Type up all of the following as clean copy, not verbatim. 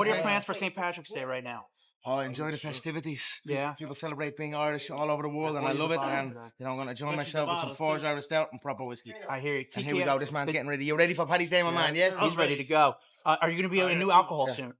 What are your plans for St. Patrick's Day right now? Oh, enjoy the festivities. Yeah. People celebrate being Irish all over the world, and I love it. And I'm gonna join myself with some Forge Irish Stout and proper whiskey. I hear you. And here we go. This man's getting ready. You ready for Paddy's Day, my man? Yeah. He's ready to go. Are you going to be able to new alcohol soon?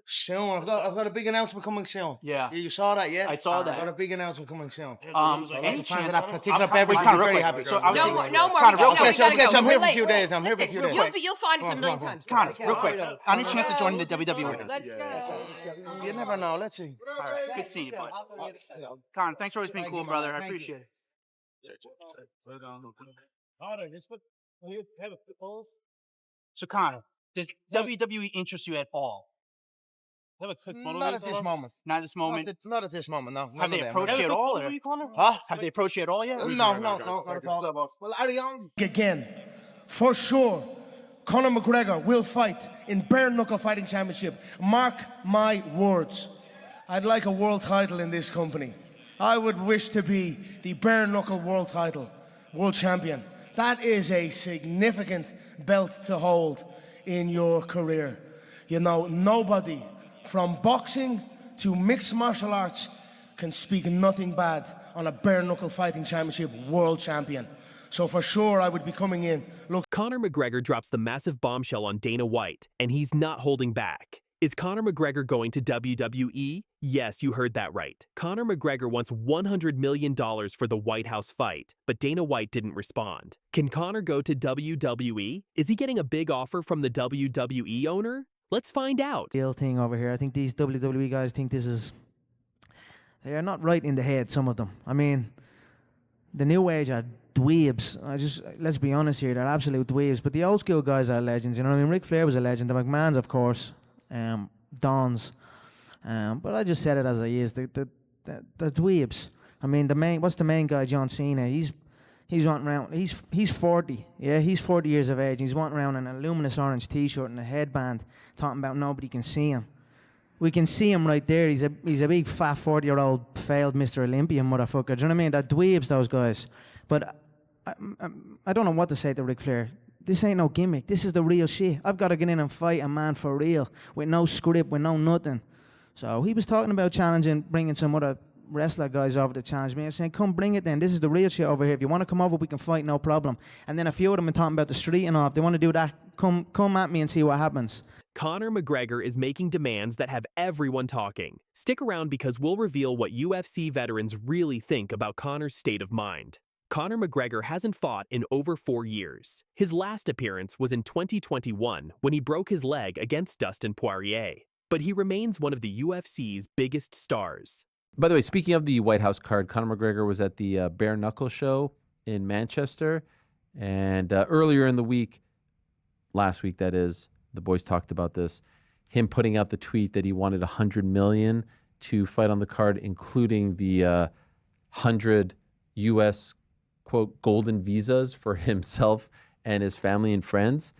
Soon. I've got a big announcement coming soon. Yeah. You saw that, yeah? I saw that. I've got a big announcement coming soon. Lots of fans of that particular beverage will be very happy. So No more. I'm here for a few days now. I'm here for a few days. You'll find us a million times. Connor, real quick. Any chance of joining the WWE? Let's go. You never know. Let's see. All right. Good seeing you, bud. Connor, thanks for always being cool, brother. I appreciate it. So, Connor, does WWE interest you at all? Not at this moment. Not at this moment? Not at this moment, no. Have they approached you at all? Huh? Have they approached you at all yet? No, not at all. Well, Ariane. Again, for sure, Conor McGregor will fight in bare knuckle fighting championship. Mark my words. I'd like a world title in this company. I would wish to be the bare knuckle world champion. That is a significant belt to hold in your career. You know, nobody from boxing to mixed martial arts can speak nothing bad on a bare knuckle fighting championship world champion. So for sure, I would be coming in. Look, Conor McGregor drops the massive bombshell on Dana White, and he's not holding back. Is Conor McGregor going to WWE? Yes, you heard that right. Conor McGregor wants $100 million for the White House fight, but Dana White didn't respond. Can Conor go to WWE? Is he getting a big offer from the WWE owner? Let's find out. Deal thing over here. I think these WWE guys think this is... They are not right in the head, some of them. I mean, the new age are dweebs. Let's be honest here, they're absolute dweebs. But the old school guys are legends. You know what I mean? Ric Flair was a legend. The McMahons, of course. Dons. But I just said it as I is. The dweebs. I mean, what's the main guy, John Cena? He's wanting around. He's 40. Yeah, he's 40 years of age. He's wanting around in a luminous orange T-shirt and a headband, talking about nobody can see him. We can see him right there. He's a big fat 40-year-old failed Mr. Olympia motherfucker. Do you know what I mean? That dweebs, those guys. But I don't know what to say to Ric Flair. This ain't no gimmick. This is the real shit. I've got to get in and fight a man for real, with no script, with no nothing. So he was talking about challenging, bringing some other wrestler guys over to challenge me. I was saying, come bring it then. This is the real shit over here. If you want to come over, we can fight, no problem. And then a few of them are talking about the street and all. If they want to do that, come at me and see what happens. Conor McGregor is making demands that have everyone talking. Stick around because we'll reveal what UFC veterans really think about Conor's state of mind. Conor McGregor hasn't fought in over 4 years. His last appearance was in 2021 when he broke his leg against Dustin Poirier. But he remains one of the UFC's biggest stars. By the way, speaking of the White House card, Conor McGregor was at the Bare Knuckle show in Manchester. And earlier in the week, last week that is, the boys talked about this, him putting out the tweet that he wanted $100 million to fight on the card, including the 100 U.S., quote, golden visas for himself and his family and friends.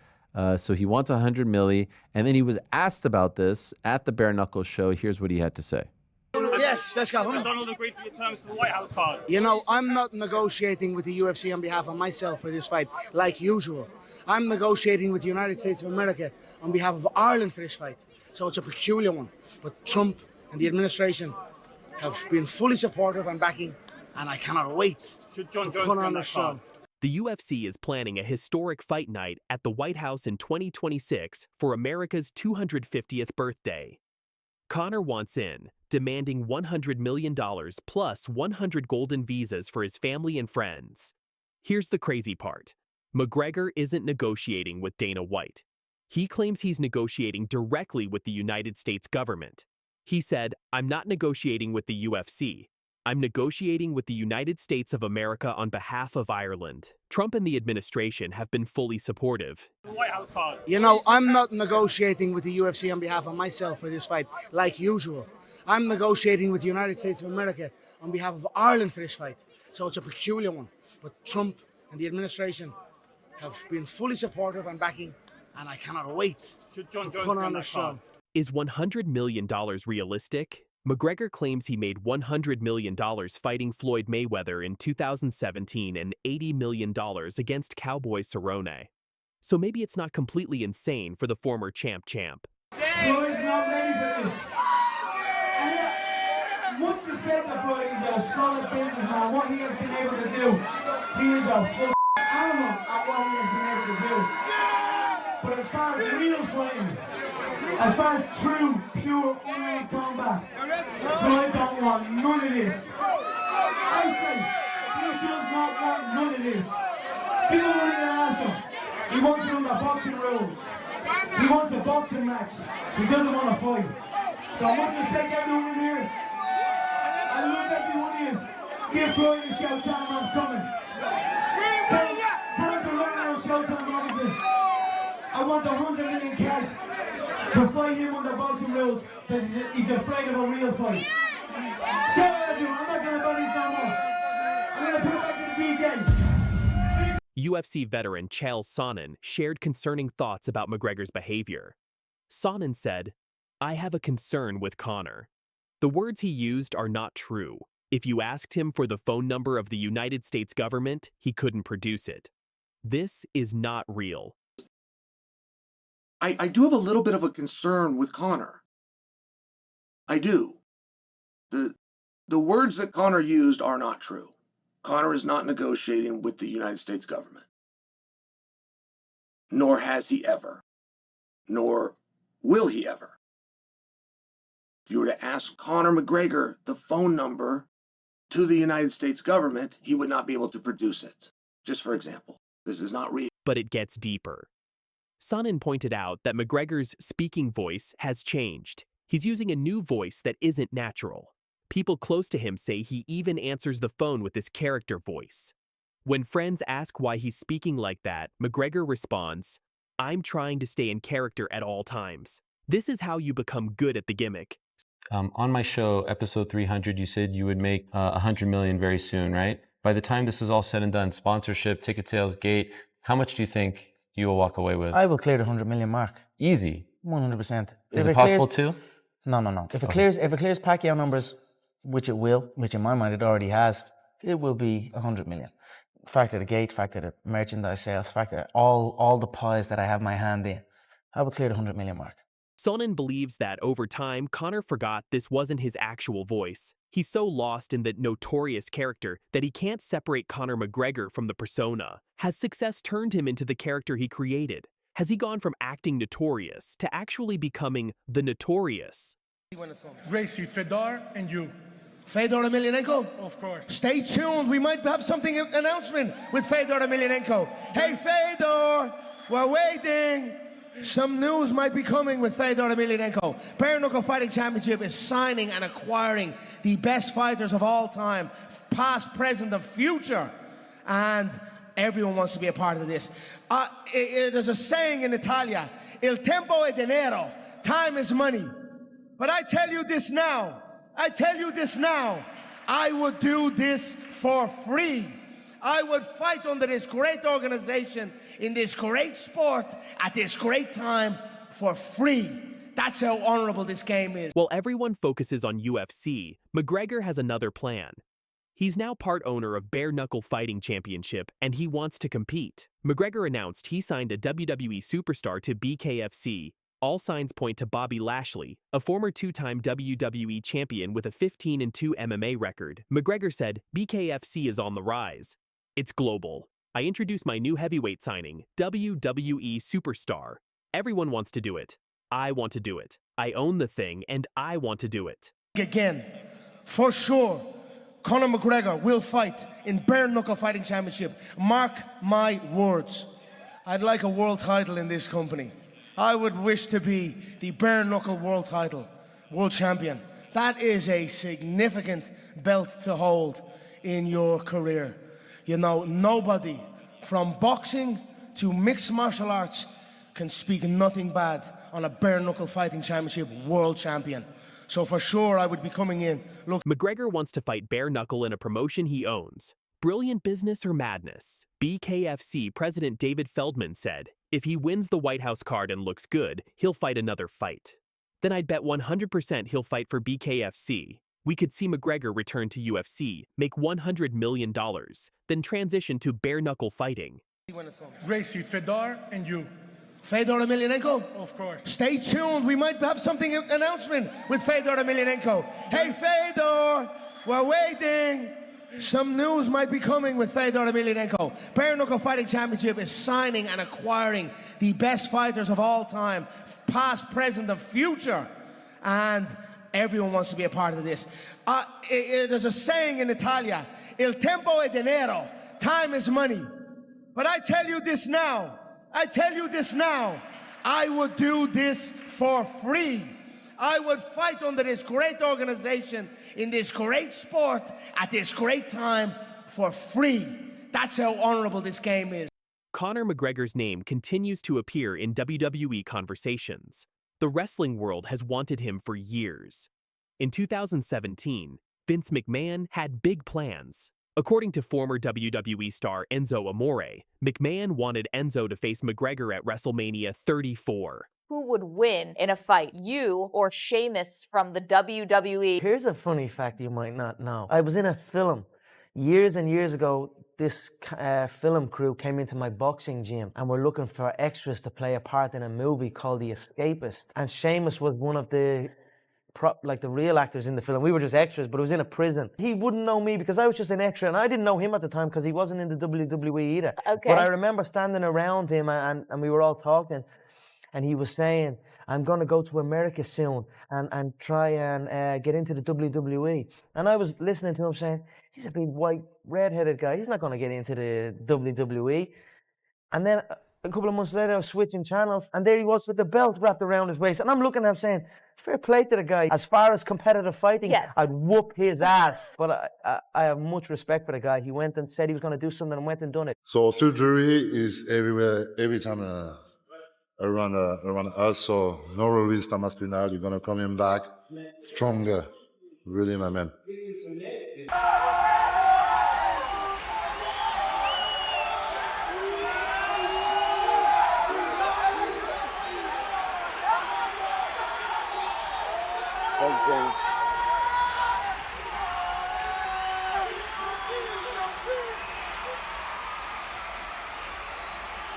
So he wants $100 million. And then he was asked about this at the Bare Knuckle show. Here's what he had to say. yes, let's go. Donald agreed to your terms for the White House card. You know, I'm not negotiating with the UFC on behalf of myself for this fight, like usual. I'm negotiating with the United States of America on behalf of Ireland for this fight. So it's a peculiar one. But Trump and the administration have been fully supportive and backing, and I cannot wait Should John to Jones put be on on the that show. card? The UFC is planning a historic fight night at the White House in 2026 for America's 250th birthday. Conor wants in, demanding $100 million plus 100 golden visas for his family and friends. Here's the crazy part. McGregor isn't negotiating with Dana White. He claims he's negotiating directly with the United States government. He said, "I'm not negotiating with the UFC. I'm negotiating with the United States of America on behalf of Ireland." Trump and the administration have been fully supportive. The White House card. You know, I'm not negotiating with the UFC on behalf of myself for this fight, like usual. I'm negotiating with the United States of America on behalf of Ireland for this fight. So it's a peculiar one. But Trump and the administration have been fully supportive and backing, and I cannot wait Should John to Jones put be on on the that show. card? Is $100 million realistic? McGregor claims he made $100 million fighting Floyd Mayweather in 2017 and $80 million against Cowboy Cerrone. So maybe it's not completely insane for the former champ. Floyd's not ready for this. And yeah, much respect to Floyd, he's a solid businessman. What he has been able to do, he is a full animal at what he has been able to do. But as far as real fighting, as far as true, pure, unarmed combat, Floyd don't want none of this. I say, he does not want none of this. People won't even ask him. He wants it under boxing rules. He wants a boxing match. He doesn't want to fight. So I want to respect everyone in here. I love everyone is. Give Floyd a shout, tell him I'm coming. Tell him to run around Showtime offices. I want 100 million cash to fight him under boxing rules because he's afraid of a real fight. Shout out everyone, I'm not going to buddies no more. I'm going to put it back to the DJ. UFC veteran Chael Sonnen shared concerning thoughts about McGregor's behavior. Sonnen said, "I have a concern with Conor. The words he used are not true. If you asked him for the phone number of the United States government, he couldn't produce it. This is not real." I do have a little bit of a concern with Conor. I do. The words that Conor used are not true. Conor is not negotiating with the United States government. Nor has he ever. Nor will he ever. If you were to ask Conor McGregor the phone number to the United States government, he would not be able to produce it. Just for example, this is not real. But it gets deeper. Sonnen pointed out that McGregor's speaking voice has changed. He's using a new voice that isn't natural. People close to him say he even answers the phone with his character voice. When friends ask why he's speaking like that, McGregor responds, "I'm trying to stay in character at all times. This is how you become good at the gimmick." On my show, episode 300, you said you would make 100 million very soon, right? By the time this is all said and done, sponsorship, ticket sales, gate, how much do you think you will walk away with? I will clear the 100 million mark. Easy. 100%. Is it possible too? No. If it clears Pacquiao numbers, which it will, which in my mind it already has, it will be 100 million. Factor the gate, factor the merchandise sales, factor all the pies that I have my hand in. I will clear the 100 million mark. Sonnen believes that over time, Conor forgot this wasn't his actual voice. He's so lost in the Notorious character that he can't separate Conor McGregor from the persona. Has success turned him into the character he created? Has he gone from acting Notorious to actually becoming the Notorious? Gracie, Fedor, and you. Fedor Emelianenko? Of course. Stay tuned. We might have something announcement with Fedor Emelianenko. Hey, Fedor, we're waiting. Some news might be coming with Fedor Emelianenko. Bare Knuckle Fighting Championship is signing and acquiring the best fighters of all time, past, present, and future. And everyone wants to be a part of this. There's a saying in Italia, il tempo è denaro, time is money. But I tell you this now, I would do this for free. I would fight under this great organization, in this great sport, at this great time, for free. That's how honorable this game is. While everyone focuses on UFC, McGregor has another plan. He's now part owner of Bare Knuckle Fighting Championship, and he wants to compete. McGregor announced he signed a WWE superstar to BKFC. All signs point to Bobby Lashley, a former two-time WWE champion with a 15-2 MMA record. McGregor said, "BKFC is on the rise. It's global. I introduced my new heavyweight signing, WWE Superstar. Everyone wants to do it. I want to do it. I own the thing, and I want to do it." Again, for sure, Conor McGregor will fight in Bare Knuckle Fighting Championship. Mark my words. I'd like a world title in this company. I would wish to be the Bare Knuckle world title, world champion. That is a significant belt to hold in your career. You know, nobody from boxing to mixed martial arts can speak nothing bad on a Bare Knuckle Fighting Championship world champion. So for sure, I would be coming in. Look, McGregor wants to fight Bare Knuckle in a promotion he owns. Brilliant business or madness? BKFC President David Feldman said, if he wins the White House card and looks good, he'll fight another fight. Then I'd bet 100% he'll fight for BKFC. We could see McGregor return to UFC, make $100 million, then transition to bare knuckle fighting. Gracie, Fedor, and you. Fedor Emelianenko? Of course. Stay tuned. We might have something announcement with Fedor Emelianenko. Hey, Fedor, we're waiting. Some news might be coming with Fedor Emelianenko. Bare Knuckle Fighting Championship is signing and acquiring the best fighters of all time, past, present, and future. And everyone wants to be a part of this. There's a saying in Italia, il tempo è denaro, time is money. But I tell you this now, I would do this for free. I would fight under this great organization, in this great sport, at this great time, for free. That's how honorable this game is. Conor McGregor's name continues to appear in WWE conversations. The wrestling world has wanted him for years. In 2017, Vince McMahon had big plans. According to former WWE star Enzo Amore, McMahon wanted Enzo to face McGregor at WrestleMania 34. Who would win in a fight, you or Sheamus from the WWE? Here's a funny fact you might not know. I was in a film years and years ago. This film crew came into my boxing gym and were looking for extras to play a part in a movie called The Escapist. And Sheamus was one of the the real actors in the film. We were just extras, but it was in a prison. He wouldn't know me because I was just an extra, and I didn't know him at the time because he wasn't in the WWE either. Okay. But I remember standing around him and we were all talking, and he was saying, I'm going to go to America soon and try and get into the WWE. And I was listening to him saying, he's a big white, red-headed guy. He's not going to get into the WWE. And then a couple of months later, I was switching channels, and there he was with the belt wrapped around his waist. And I'm looking at him saying, fair play to the guy. As far as competitive fighting, Yes. I'd whoop his ass. But I have much respect for the guy. He went and said he was going to do something and went and done it. So surgery is everywhere, every time around us. So no worries, Thomas Pinal. You're going to come in back stronger. Really, my man.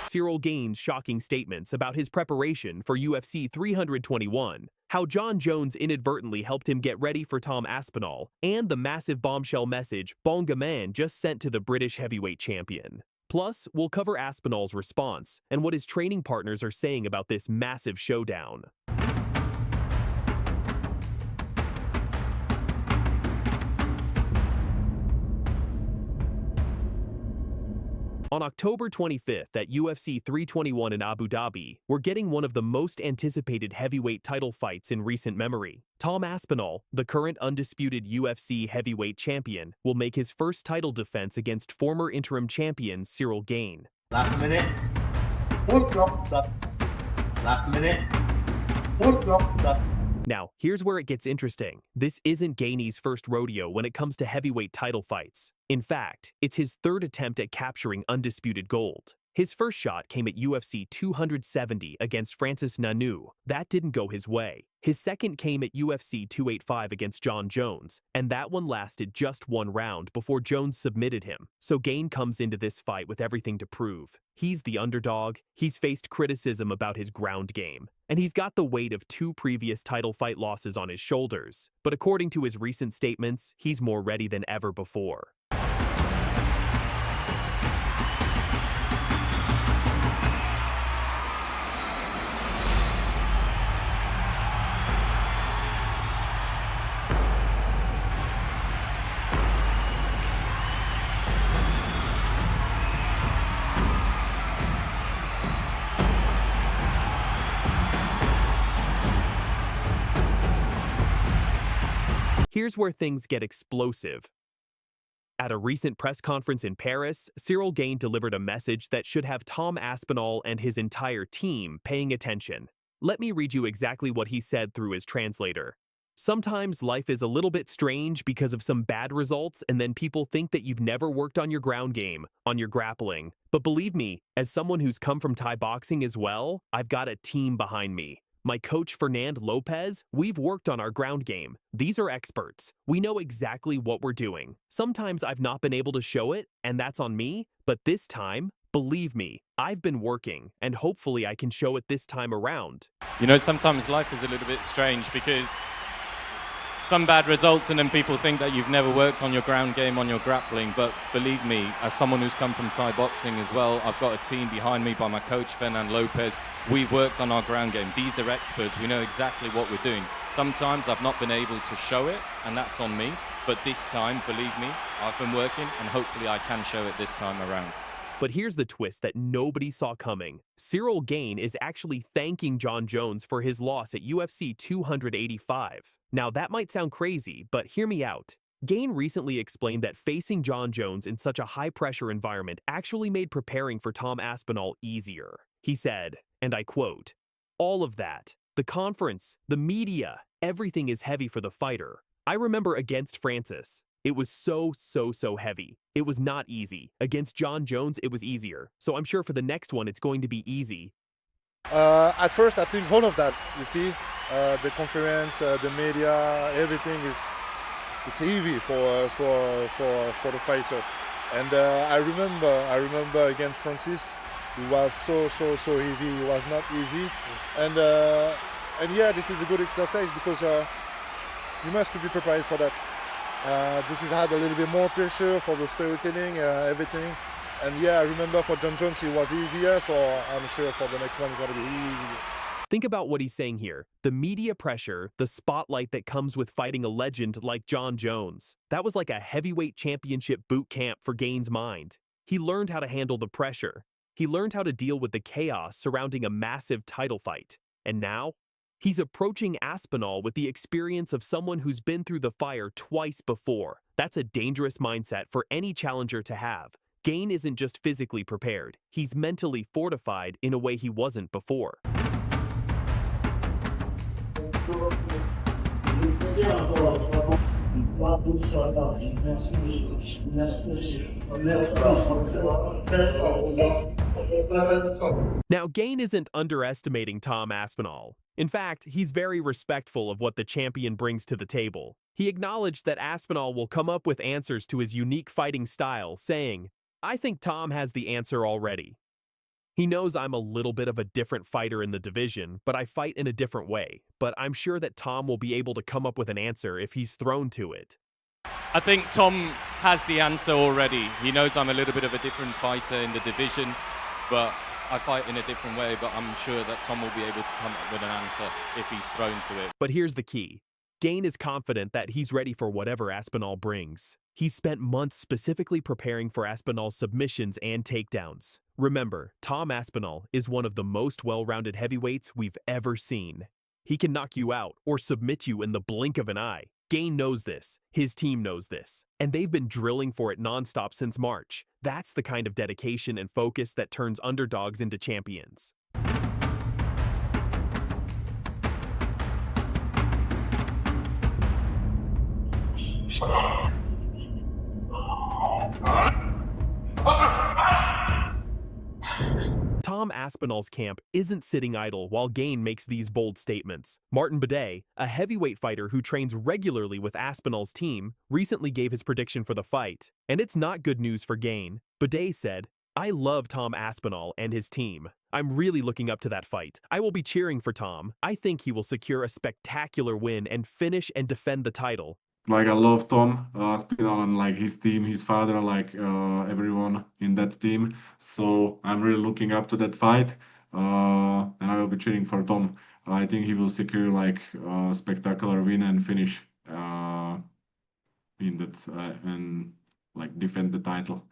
Ciryl Gane's shocking statements about his preparation for UFC 321, how Jon Jones inadvertently helped him get ready for Tom Aspinall, and the massive bombshell message Bon Gamin just sent to the British heavyweight champion. Plus, we'll cover Aspinall's response and what his training partners are saying about this massive showdown. On October 25th at UFC 321 in Abu Dhabi, we're getting one of the most anticipated heavyweight title fights in recent memory. Tom Aspinall, the current undisputed UFC heavyweight champion, will make his first title defense against former interim champion Ciryl Gane. Last minute. Full drop. Last minute. Full drop. Now, here's where it gets interesting. This isn't Gane's first rodeo when it comes to heavyweight title fights. In fact, it's his third attempt at capturing undisputed gold. His first shot came at UFC 270 against Francis Ngannou. That didn't go his way. His second came at UFC 285 against Jon Jones, and that one lasted just one round before Jones submitted him. So Gane comes into this fight with everything to prove. He's the underdog, he's faced criticism about his ground game, and he's got the weight of 2 previous title fight losses on his shoulders. But according to his recent statements, he's more ready than ever before. Here's where things get explosive. At a recent press conference in Paris, Ciryl Gane delivered a message that should have Tom Aspinall and his entire team paying attention. Let me read you exactly what he said through his translator. Sometimes life is a little bit strange because of some bad results, and then people think that you've never worked on your ground game, on your grappling. But believe me, as someone who's come from Thai boxing as well, I've got a team behind me. My coach, Fernand Lopez, we've worked on our ground game. These are experts. We know exactly what we're doing. Sometimes I've not been able to show it, and that's on me, but this time, Believe me, I've been working, and hopefully I can show it this time around. You know, sometimes life is a little bit strange because some bad results and then people think that you've never worked on your ground game, on your grappling. But believe me, as someone who's come from Thai boxing as well, I've got a team behind me by my coach, Fernand Lopez. We've worked on our ground game. These are experts. We know exactly what we're doing. Sometimes I've not been able to show it, and that's on me. But this time, believe me, I've been working, and hopefully I can show it this time around. But here's the twist that nobody saw coming. Cyril Gane is actually thanking Jon Jones for his loss at UFC 285. Now that might sound crazy, but hear me out. Gane recently explained that facing Jon Jones in such a high-pressure environment actually made preparing for Tom Aspinall easier. He said, and I quote, "All of that, the conference, the media, everything is heavy for the fighter. I remember against Francis. It was so heavy. It was not easy. Against Jon Jones, it was easier. So I'm sure for the next one, it's going to be easy." At first, I think all of that, you see, the conference, the media, everything it's heavy for the fighter. And I remember against Francis, it was so heavy. It was not easy. And yeah, this is a good exercise because you must be prepared for that. This has had a little bit more pressure for the storytelling, everything. And yeah, I remember for Jon Jones it was easier, so I'm sure for the next one it's going to be easier. Think about what he's saying here. The media pressure, the spotlight that comes with fighting a legend like Jon Jones. That was like a heavyweight championship boot camp for Gane's mind. He learned how to handle the pressure. He learned how to deal with the chaos surrounding a massive title fight. And now, he's approaching Aspinall with the experience of someone who's been through the fire twice before. That's a dangerous mindset for any challenger to have. Gane isn't just physically prepared, he's mentally fortified in a way he wasn't before. Now, Gane isn't underestimating Tom Aspinall. In fact, he's very respectful of what the champion brings to the table. He acknowledged that Aspinall will come up with answers to his unique fighting style, saying, "I think Tom has the answer already. He knows I'm a little bit of a different fighter in the division, but I fight in a different way. But I'm sure that Tom will be able to come up with an answer if he's thrown to it." I think Tom has the answer already. He knows I'm a little bit of a different fighter in the division, but I fight in a different way, but I'm sure that Tom will be able to come up with an answer if he's thrown to it. But here's the key. Gane is confident that he's ready for whatever Aspinall brings. He's spent months specifically preparing for Aspinall's submissions and takedowns. Remember, Tom Aspinall is one of the most well-rounded heavyweights we've ever seen. He can knock you out or submit you in the blink of an eye. Gane knows this, his team knows this, and they've been drilling for it nonstop since March. That's the kind of dedication and focus that turns underdogs into champions. Tom Aspinall's camp isn't sitting idle while Gane makes these bold statements. Martin Bidet, a heavyweight fighter who trains regularly with Aspinall's team, recently gave his prediction for the fight. And it's not good news for Gane. Bidet said, "I love Tom Aspinall and his team. I'm really looking up to that fight. I will be cheering for Tom. I think he will secure a spectacular win and finish and defend the title." Like, I love Tom Aspinall and like his team, his father, like everyone in that team. So I'm really looking up to that fight, and I will be cheering for Tom. I think he will secure like a spectacular win and finish in that and like defend the title.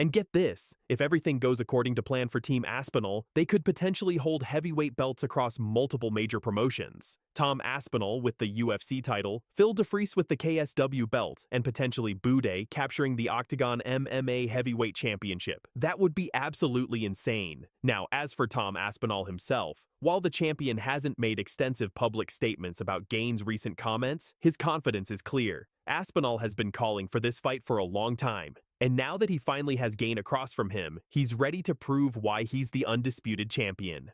And get this, if everything goes according to plan for Team Aspinall, they could potentially hold heavyweight belts across multiple major promotions. Tom Aspinall with the UFC title, Phil DeFries with the KSW belt, and potentially Bidet capturing the Octagon MMA Heavyweight Championship. That would be absolutely insane. Now, as for Tom Aspinall himself, while the champion hasn't made extensive public statements about Gane's recent comments, his confidence is clear. Aspinall has been calling for this fight for a long time. And now that he finally has Gane across from him, he's ready to prove why he's the undisputed champion.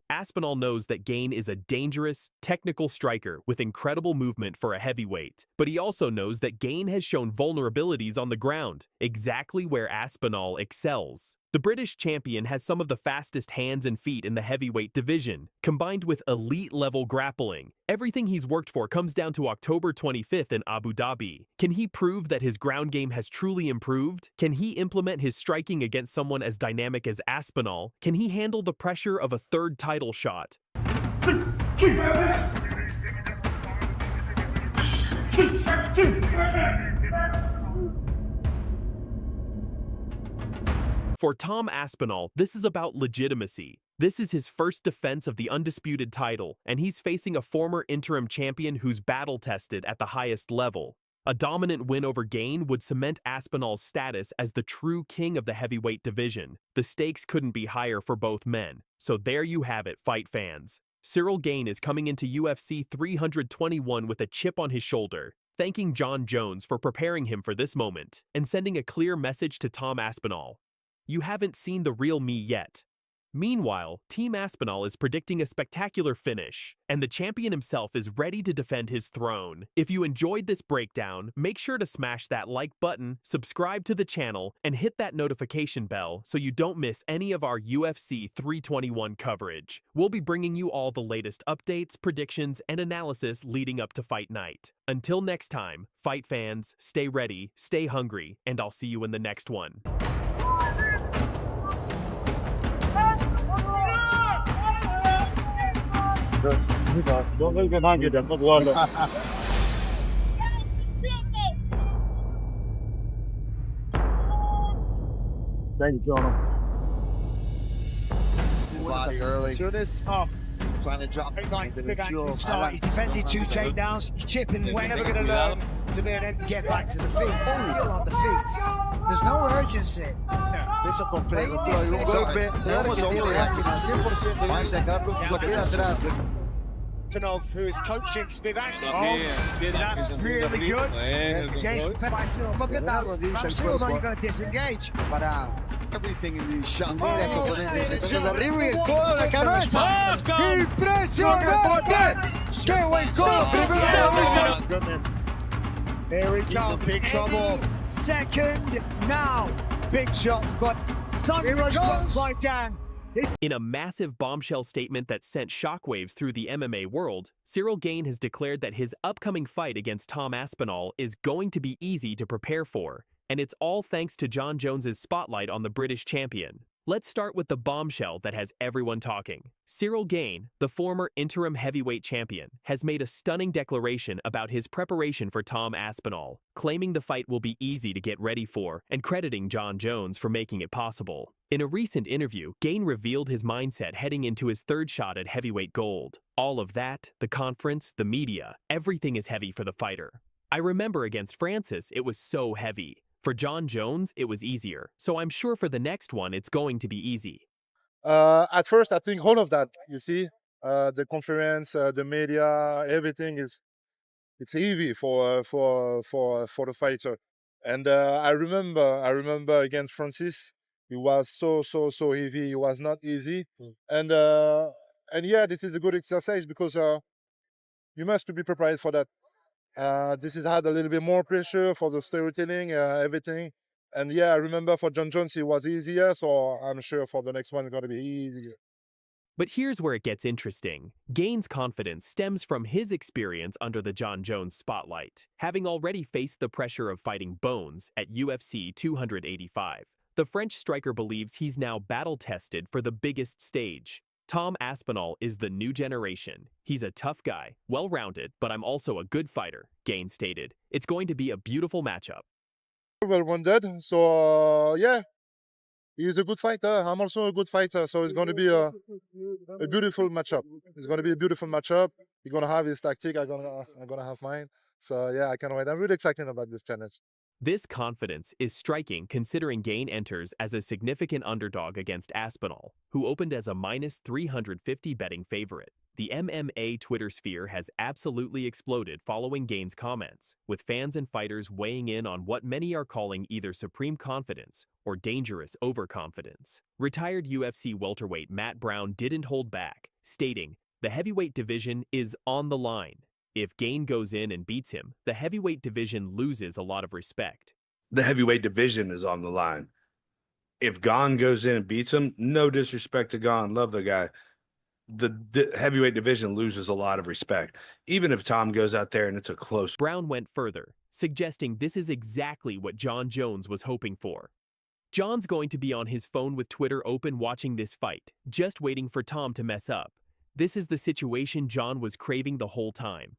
Aspinall knows that Gane is a dangerous, technical striker with incredible movement for a heavyweight, but he also knows that Gane has shown vulnerabilities on the ground, exactly where Aspinall excels. The British champion has some of the fastest hands and feet in the heavyweight division, combined with elite-level grappling. Everything he's worked for comes down to October 25th in Abu Dhabi. Can he prove that his ground game has truly improved? Can he implement his striking against someone as dynamic as Aspinall? Can he handle the pressure of a third title shot? For Tom Aspinall, this is about legitimacy. This is his first defense of the undisputed title, and he's facing a former interim champion who's battle-tested at the highest level. A dominant win over Gane would cement Aspinall's status as the true king of the heavyweight division. The stakes couldn't be higher for both men. So there you have it, fight fans. Ciryl Gane is coming into UFC 321 with a chip on his shoulder, thanking Jon Jones for preparing him for this moment, and sending a clear message to Tom Aspinall. You haven't seen the real me yet. Meanwhile, Team Aspinall is predicting a spectacular finish, and the champion himself is ready to defend his throne. If you enjoyed this breakdown, make sure to smash that like button, subscribe to the channel, and hit that notification bell so you don't miss any of our UFC 321 coverage. We'll be bringing you all the latest updates, predictions, and analysis leading up to Fight Night. Until next time, fight fans, stay ready, stay hungry, and I'll see you in the next one. Don't leave him hanging then, not one. Thank you, John. Body early. Trying to drop it. Nice big angle start. He defended 2 takedowns. He's chipping away. Never going to learn to be able to get back to the feet. Still on the feet. There's no urgency. Eso completo. Un golpe. Vamos a overreacting al 100%. Va a sacarlo su salida atrás. Of who is coaching Spivak. So that's really good. Against look at that. Still not going to disengage. Para everything in these shots. Arriba y el codo de la cabeza. Impresionante. Qué buen codo. Primero. Here we go. Big trouble. Second now. Big shots, but some shots like that. In a massive bombshell statement that sent shockwaves through the MMA world, Ciryl Gane has declared that his upcoming fight against Tom Aspinall is going to be easy to prepare for, and it's all thanks to Jon Jones's spotlight on the British champion. Let's start with the bombshell that has everyone talking. Ciryl Gane, the former interim heavyweight champion, has made a stunning declaration about his preparation for Tom Aspinall, claiming the fight will be easy to get ready for, and crediting Jon Jones for making it possible. In a recent interview, Gane revealed his mindset heading into his third shot at heavyweight gold. All of that, the conference, the media, everything is heavy for the fighter. I remember against Francis, it was so heavy. For Jon Jones, it was easier, so I'm sure for the next one, it's going to be easy. At first, I think all of that, you see, the conference, the media, everything it's heavy for the fighter. And I remember against Francis, it was so heavy. It was not easy. And yeah, this is a good exercise because you must be prepared for that. This has had a little bit more pressure for the storytelling, everything. And yeah, I remember for Jon Jones, it was easier. So I'm sure for the next one, it's going to be easier. But here's where it gets interesting. Gane's confidence stems from his experience under the Jon Jones spotlight, having already faced the pressure of fighting Bones at UFC 285. The French striker believes he's now battle-tested for the biggest stage. Tom Aspinall is the new generation. He's a tough guy, well-rounded, but I'm also a good fighter, Gane stated. It's going to be a beautiful matchup. Well-rounded, so yeah, he's a good fighter. I'm also a good fighter, so it's going to be a beautiful matchup. It's going to be a beautiful matchup. He's going to have his tactic, I'm going to have mine. So yeah, I can't wait. I'm really excited about this challenge. This confidence is striking considering Gane enters as a significant underdog against Aspinall, who opened as a -350 betting favorite. the MMA Twitter sphere has absolutely exploded following Gane's comments, with fans and fighters weighing in on what many are calling either supreme confidence or dangerous overconfidence. Retired UFC welterweight Matt Brown didn't hold back, stating, "The heavyweight division is on the line. If Gane goes in and beats him, the heavyweight division loses a lot of respect." The heavyweight division is on the line. If Gane goes in and beats him, no disrespect to Gane, love the guy. The heavyweight division loses a lot of respect, even if Tom goes out there and it's a close. Brown went further, suggesting this is exactly what Jon Jones was hoping for. John's going to be on his phone with Twitter open watching this fight, just waiting for Tom to mess up. This is the situation Jon was craving the whole time.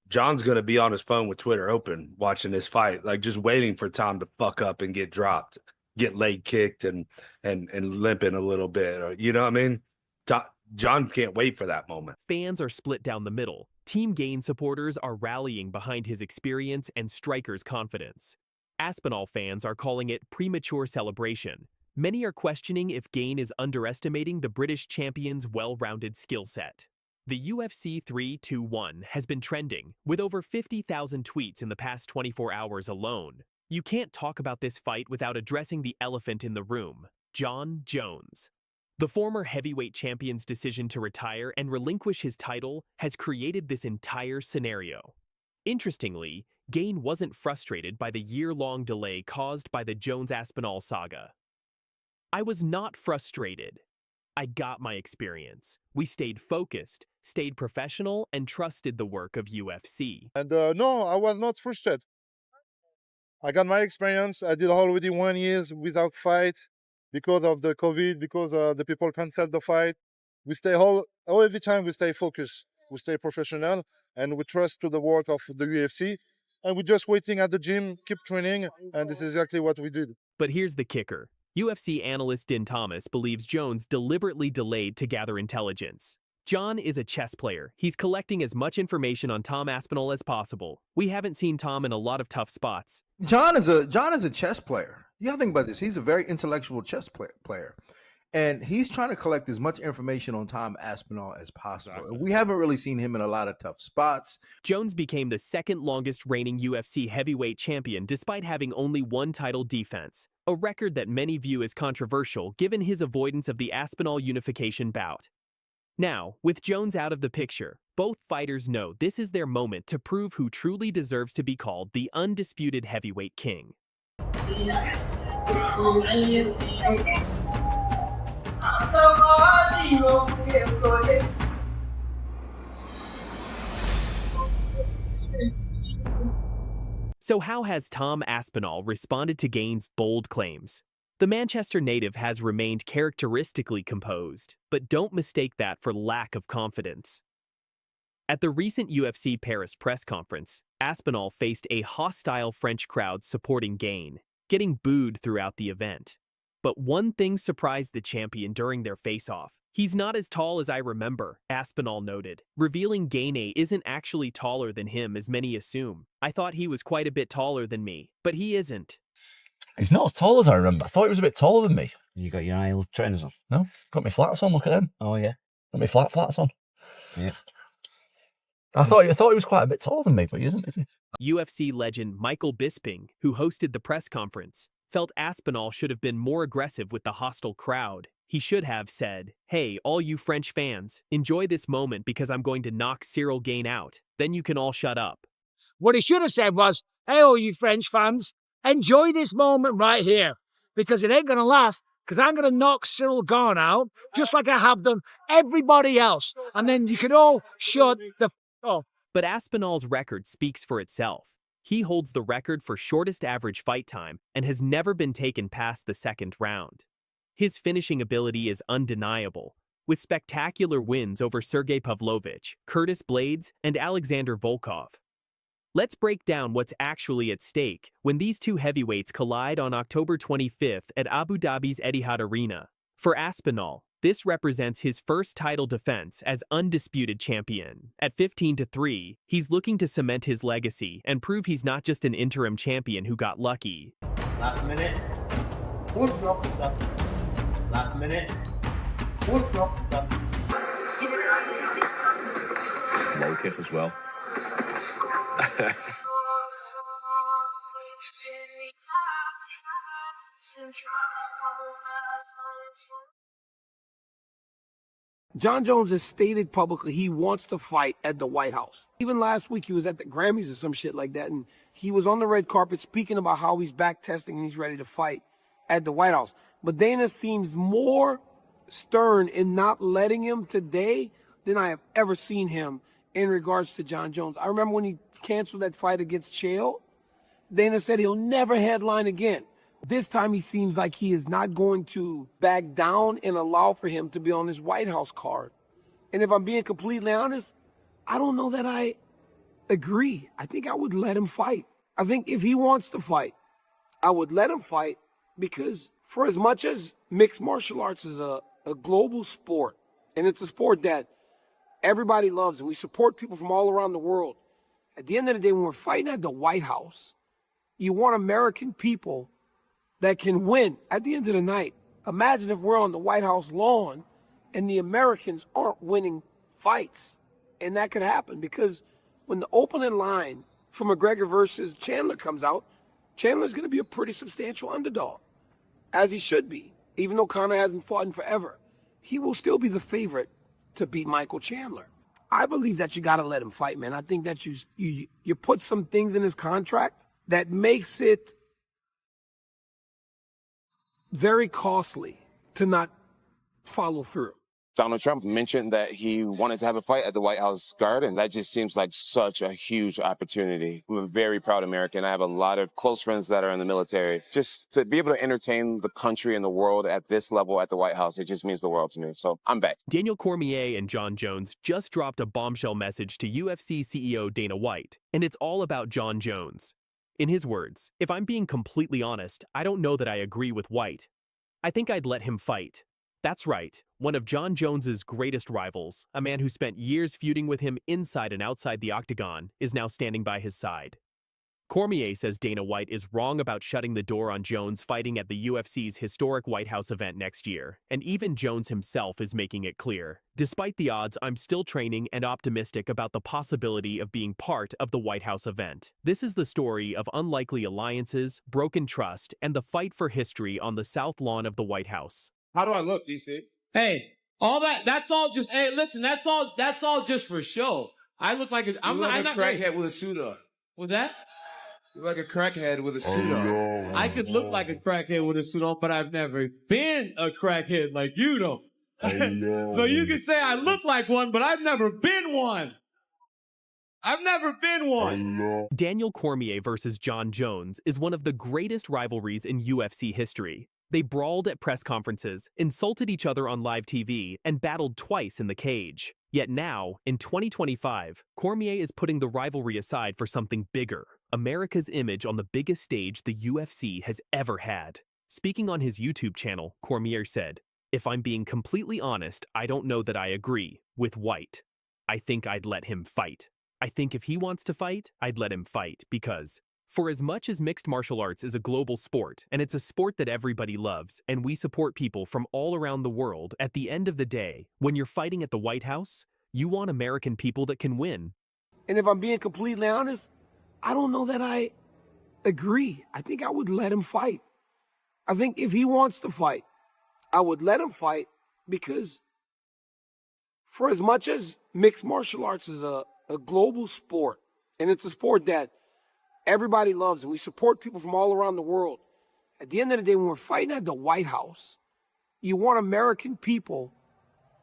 John's going to be on his phone with Twitter open watching this fight, like just waiting for Tom to fuck up and get dropped, get leg kicked and limping a little bit. Or, you know what I mean? John can't wait for that moment. Fans are split down the middle. Team Gane supporters are rallying behind his experience and striker's confidence. Aspinall fans are calling it premature celebration. Many are questioning if Gane is underestimating the British champion's well-rounded skill set. The UFC 321 has been trending, with over 50,000 tweets in the past 24 hours alone. You can't talk about this fight without addressing the elephant in the room, Jon Jones. The former heavyweight champion's decision to retire and relinquish his title has created this entire scenario. Interestingly, Gane wasn't frustrated by the year-long delay caused by the Jones-Aspinall saga. "I was not frustrated. I got my experience. We stayed focused, stayed professional, and trusted the work of UFC." And no, I was not frustrated. I got my experience. I did already 1 year without fight because of the COVID, because the people canceled the fight. We stay every time we stay focused, we stay professional, and we trust to the work of the UFC. And we're just waiting at the gym, keep training, and this is exactly what we did. But here's the kicker. UFC analyst Din Thomas believes Jones deliberately delayed to gather intelligence. Jon is a chess player. He's collecting as much information on Tom Aspinall as possible. We haven't seen Tom in a lot of tough spots. Jon is a chess player. You gotta think about this. He's a very intellectual chess player. And he's trying to collect as much information on Tom Aspinall as possible. Exactly. We haven't really seen him in a lot of tough spots. Jones became the second longest reigning UFC heavyweight champion despite having only one title defense, a record that many view as controversial given his avoidance of the Aspinall unification bout. Now, with Jones out of the picture, both fighters know this is their moment to prove who truly deserves to be called the undisputed heavyweight king. So how has Tom Aspinall responded to Gane's bold claims? The Manchester native has remained characteristically composed, but don't mistake that for lack of confidence. At the recent UFC Paris press conference, Aspinall faced a hostile French crowd supporting Gane, getting booed throughout the event. But one thing surprised the champion during their face-off. "He's not as tall as I remember," Aspinall noted, revealing Gane isn't actually taller than him as many assume. "I thought he was quite a bit taller than me, but he isn't." He's not as tall as I remember. I thought he was a bit taller than me. You got your IL trainers on? No, got my flats on, look at them. Oh, yeah. Got my flats on. Yeah. I thought he was quite a bit taller than me, but he isn't, is he? UFC legend Michael Bisping, who hosted the press conference, felt Aspinall should have been more aggressive with the hostile crowd. He should have said, "Hey, all you French fans, enjoy this moment because I'm going to knock Cyril Gane out. Then you can all shut up." What he should have said was, "Hey, all you French fans, enjoy this moment right here because it ain't going to last because I'm going to knock Cyril Gane out just like I have done everybody else. And then you can all shut the f*** up." But Aspinall's record speaks for itself. He holds the record for shortest average fight time and has never been taken past the second round. His finishing ability is undeniable, with spectacular wins over Sergey Pavlovich, Curtis Blades, and Alexander Volkov. Let's break down what's actually at stake when these two heavyweights collide on October 25th at Abu Dhabi's Etihad Arena. For Aspinall, this represents his first title defense as undisputed champion. At 15-3, he's looking to cement his legacy and prove he's not just an interim champion who got lucky. Last minute. Foot drop stuff. Last minute. Foot drop stuff. low kick as well. John Jones has stated publicly he wants to fight at the White House. Even last week, he was at the Grammys or some shit like that, and he was on the red carpet speaking about how he's back testing and he's ready to fight at the White House. But Dana seems more stern in not letting him today than I have ever seen him in regards to John Jones. I remember when he canceled that fight against Chael, Dana said he'll never headline again. This time he seems like he is not going to back down and allow for him to be on his White House card. And if I'm being completely honest, I don't know that I agree. I think I would let him fight. I think if he wants to fight, I would let him fight, because for as much as mixed martial arts is a global sport, and it's a sport that everybody loves, and we support people from all around the world, at the end of the day, when we're fighting at the White House, you want American people that can win at the end of the night. Imagine if we're on the White House lawn and the Americans aren't winning fights. And that could happen, because when the opening line for McGregor versus Chandler comes out, Chandler's going to be a pretty substantial underdog, as he should be. Even though Conor hasn't fought in forever, he will still be the favorite to beat Michael Chandler. I believe that you got to let him fight, man. I think that you put some things in his contract that makes it very costly to not follow through. Donald Trump mentioned that he wanted to have a fight at the White House Guard, and that just seems like such a huge opportunity. I'm a very proud American. I have a lot of close friends that are in the military. Just to be able to entertain the country and the world at this level at the White House, it just means the world to me. So I'm back. Daniel Cormier and John Jones just dropped a bombshell message to UFC CEO Dana White, and it's all about John Jones. In his words, "If I'm being completely honest, I don't know that I agree with White. I think I'd let him fight." That's right, one of John Jones's greatest rivals, a man who spent years feuding with him inside and outside the octagon, is now standing by his side. Cormier says Dana White is wrong about shutting the door on Jones fighting at the UFC's historic White House event next year, and even Jones himself is making it clear. "Despite the odds, I'm still training and optimistic about the possibility of being part of the White House event." This is the story of unlikely alliances, broken trust, and the fight for history on the South Lawn of the White House. How do I look, DC? Hey, that's all just, hey, listen, that's all just for show. I look like I'm not crackhead with a suit on. With that? You look like a crackhead with a suit on. I could look like a crackhead with a suit on, but I've never been a crackhead like you know. So you can say I look like one, but I've never been one. I've never been one. Daniel Cormier versus John Jones is one of the greatest rivalries in UFC history. They brawled at press conferences, insulted each other on live TV, and battled twice in the cage. Yet now, in 2025, Cormier is putting the rivalry aside for something bigger: America's image on the biggest stage the UFC has ever had. Speaking on his YouTube channel, Cormier said, "If I'm being completely honest, I don't know that I agree with White. I think I'd let him fight. I think if he wants to fight, I'd let him fight, because for as much as mixed martial arts is a global sport, and it's a sport that everybody loves, and we support people from all around the world, at the end of the day, when you're fighting at the White House, you want American people that can win." And if I'm being completely honest, I don't know that I agree. I think I would let him fight. I think if he wants to fight, I would let him fight, because for as much as mixed martial arts is a global sport, and it's a sport that everybody loves, and we support people from all around the world, at the end of the day, when we're fighting at the White House, you want American people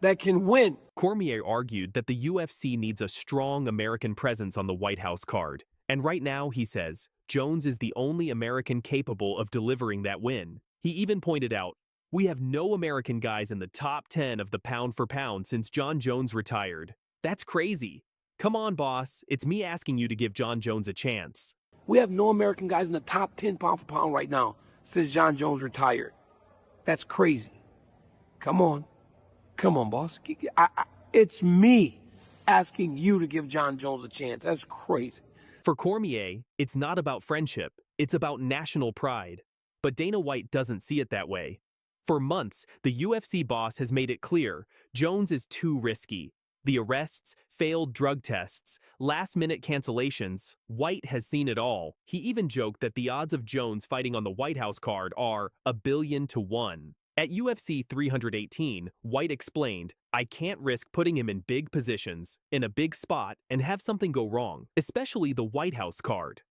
that can win. Cormier argued that the UFC needs a strong American presence on the White House card. And right now, he says, Jones is the only American capable of delivering that win. He even pointed out, "We have no American guys in the top 10 of the pound for pound since John Jones retired. That's crazy. Come on, boss. It's me asking you to give John Jones a chance." We have no American guys in the top 10 pound for pound right now since John Jones retired. That's crazy. Come on. Come on, boss. It's me asking you to give John Jones a chance. That's crazy. For Cormier, it's not about friendship. It's about national pride. But Dana White doesn't see it that way. For months, the UFC boss has made it clear Jones is too risky. The arrests, failed drug tests, last-minute cancellations. White has seen it all. He even joked that the odds of Jones fighting on the White House card are 1,000,000,000 to 1. At UFC 318, White explained, "I can't risk putting him in big positions, in a big spot, and have something go wrong, especially the White House card."